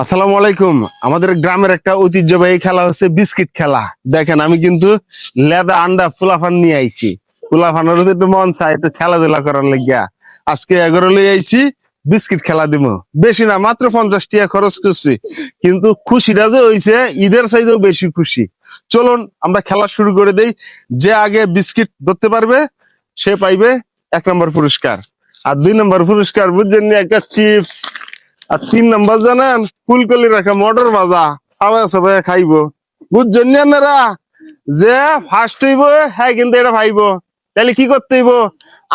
আসসালামু আলাইকুম। আমাদের গ্রামের একটা ঐতিহ্যবাহী খেলা হচ্ছে বিস্কিট খেলা। দেখেন আমি কিন্তু লেদা আন্ডা ফুলাফান নিয়ে আইছি। ফুলাফানের একটু মন চাই একটু খেলাধুলা করার লাগিয়া আজকে এগারো লই আইছি। বিস্কিট খেলা দিব, বেশি না, মাত্র 50 টাকা খরচ করছি, কিন্তু খুশিটা যে হইছে ঈদের চাইতেও বেশি খুশি। চলুন আমরা খেলা শুরু করে দেই। যে আগে বিস্কিট ধরতে পারবে সে পাইবে 1 নম্বর পুরস্কার, আর 2 নম্বর পুরস্কার বুঝছেন নি, একটা চিপস। আর 3 নম্বর জানেন, ফুলকলি রাখা মটর ভাজা সবাই সবাই খাইবো। বুঝছেন নি আপনারা? যে ফার্স্ট হইব হ্যাঁ কিন্তু এটা ভাইব, তাহলে কি করতে হইব,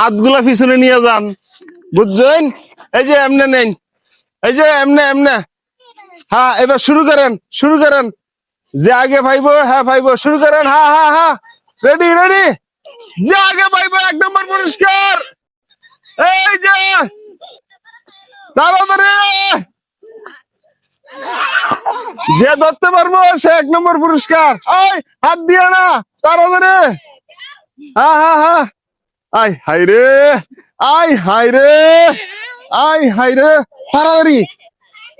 আধগুলা পিছনে নিয়ে যান। বুঝছেন? এই যে এমনে নেন, এই যে এমনে এমনে। হ্যাঁ এবার শুরু করেন, শুরু করেন। যে আগে ভাইব হ্যাঁ ভাইব, শুরু করেন। হ্যাঁ হ্যাঁ হ্যাঁ, রেডি রেডি। যে আগে ভাইব 1 নম্বর পুরস্কার। এই যে তাড়াতাড়ি, যে ধরতে পারবো সে 1 নম্বর পুরস্কার। ওই হাত দিয়ে না, তাড়াতাড়ি। হ্যাঁ হ্যাঁ হ্যাঁ, আই হাই রে, আই হাই রে, আই হাই রে, তাড়াতাড়ি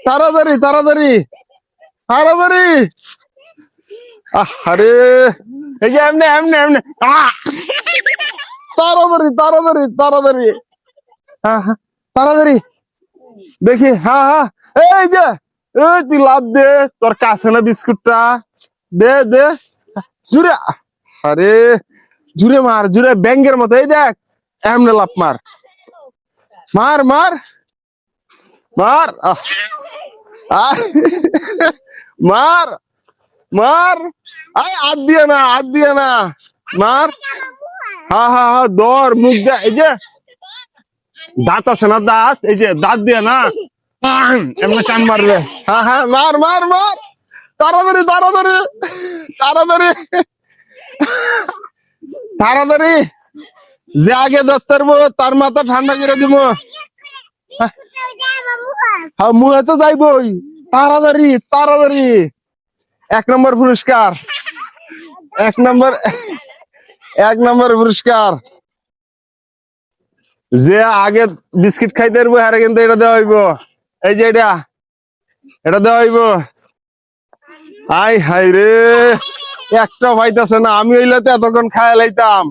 তাড়াতাড়ি তাড়াতাড়ি তাড়াতাড়ি। আরে এই যে এমনে এমনে এমনে, তাড়াতাড়ি তাড়াতাড়ি তাড়াতাড়ি। হ্যাঁ হ্যাঁ তাড়াতাড়ি, দেখি। হ্যাঁ হ্যাঁ, এই যে এই তুই লাভ দে, তোর কাছে না বিস্কুটটা, দে দে জুড়ে। আরে জুড়ে মার, জুড়ে ব্যাঙ্গের মতো। এই দেখ এমনে লাভ মার, মার মার মার। আহ, মার মার, আয় হাত দিয়ে না, হাত দিয়ে না, মার। হ্যাঁ হ্যাঁ হ্যাঁ, দর মুখ দে। এই যে দাঁত আছে না, দাঁত, এই যে দাঁত দিয়ে না, এমনি কান মারবে। হ্যাঁ হ্যাঁ, মার মার মার, তাড়াতাড়ি তাড়াতাড়ি তাড়াতাড়ি তাড়াতাড়ি। যে আগে ধরতে পারবো তার মাথা ঠান্ডা করে দিব। হ্যাঁ মুহে তো যাইবই, তাড়াতাড়ি তাড়াতাড়ি। 1 নম্বর পুরস্কার, 1 নম্বর, 1 নম্বর পুরস্কার। যে আগে বিস্কিট খাইতে পারবো হ্যাঁ কিন্তু এটা দেওয়া হইব। এই যে এটা, এটা দেওয়া হইব। আই হাই রে, একটা পাইতাছে না, আমি হইলে তো এতক্ষণ খায় লাইতাম।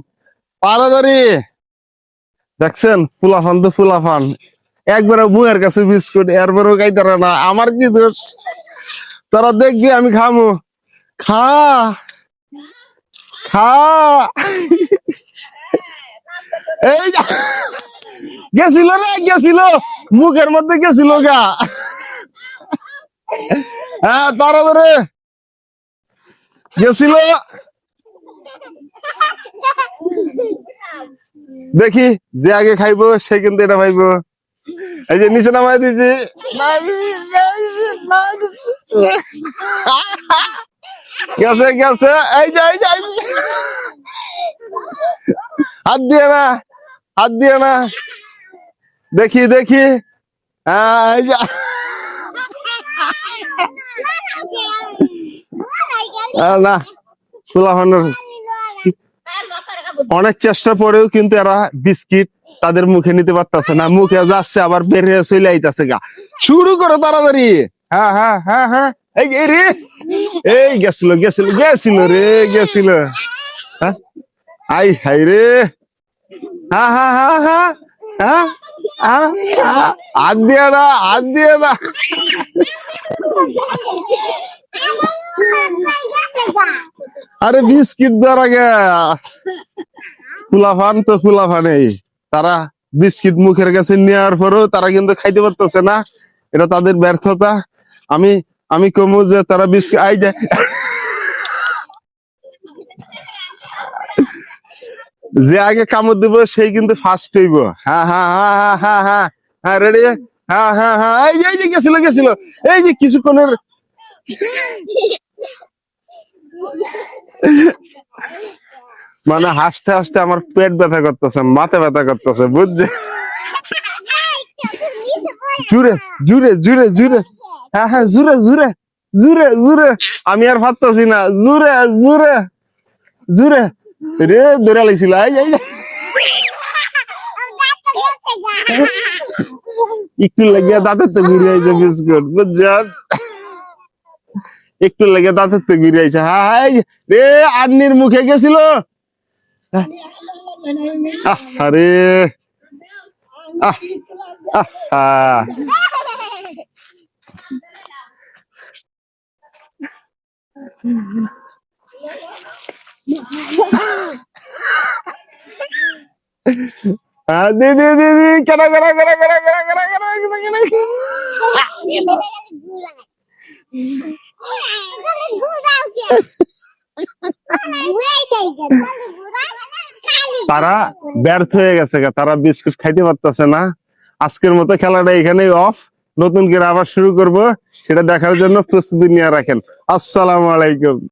তাড়াতাড়ি। দেখছেন ফুলাফান তো ফুলাফান, একবারে বুয়ের কাছে বিস্কুট, এরপরেও খাইতারে না। আমার কি দোষ? তোরা দেখবি আমি খামু। খা খা। এই যে গেছিল রে, গেছিল মুখের মধ্যে গেছিল গা। হ্যাঁ তাড়াতাড়ি গেছিল। দেখি যে আগে খাইবো সে কিন্তু এটা পাইবো। এই যে নিচে নামাই দিয়েছি, গেছে গেছে। এই যে এই যে এই যে। হাত দিয়ে না, হাত দিয়ে না, দেখি দেখি। হ্যাঁ এই যে, না ফুলাফানের অনেক চেষ্টা পরেও কিন্তু এরা বিস্কিট তাদের মুখে নিতে পারতেছে না, মুখে যাচ্ছে আবার বেরিয়ে চলে আইতাছে গা। শুরু করো তাড়াতাড়ি। হ্যাঁ হ্যাঁ হ্যাঁ হ্যাঁ, এই যে রে, এই গেছিল গেছিল গেছিল রে, গেছিল। হ্যাঁ আই হাই রে। হ্যাঁ হ্যাঁ হ্যাঁ হ্যাঁ হ্যাঁ হ্যাঁ, হাত দিয়ে না, হাত দিয়ে না। আরে বিস্কিট দেওয়ার আগে ফুলাফান তো ফুলাফানেই, তারা বিস্কিট মুখের কাছে নেওয়ার পরেও তারা কিন্তু খাইতে পারতেছে না, এটা তাদের ব্যর্থতা। আমি আমি কমু যে তারা বিস্কিট আই যায়, যে আগে কামড় দিব সেই কিন্তু ফার্স্ট হইব। হ্যাঁ হ্যাঁ হ্যাঁ হ্যাঁ হ্যাঁ হ্যাঁ হ্যাঁ, রেডি। হ্যাঁ হ্যাঁ হ্যাঁ, এই যে গেছিল গেছিল, এই যে কিছুক্ষণের। মানে হাসতে হাসতে আমার পেট ব্যথা করতেছে, মাথা ব্যথা করতেছে, বুঝছে? জুড়ে জুড়ে জুড়ে জুড়ে, হ্যাঁ হ্যাঁ জুড়ে জুড়ে জুড়ে জুড়ে। আমি আর ভাবতেছি না, জুড়ে জুড়ে জুড়ে রে, ধরে লাইছিল। এই একটু লেগে দাঁতের তো ঘুরে আইছে বিস্কুট বুঝছেন, একটু লেগে দাঁতের তো ঘুরে আইছে। হাই রে, আন্নির মুখে গেছিল। আরে আহ আহ দিদি দিদি কেনা কেনা কেনা কেনা কেনা কেনা কেনা কেনা কেনা। তারা ব্যর্থ হয়ে গেছে গা, তারা বিস্কুট খাইতে পারতেছে না। আজকের মতো খেলাটা এখানেই অফ, নতুন করে আবার শুরু করব, সেটা দেখার জন্য প্রস্তুতি নিয়ে রাখেন। আসসালামু আলাইকুম।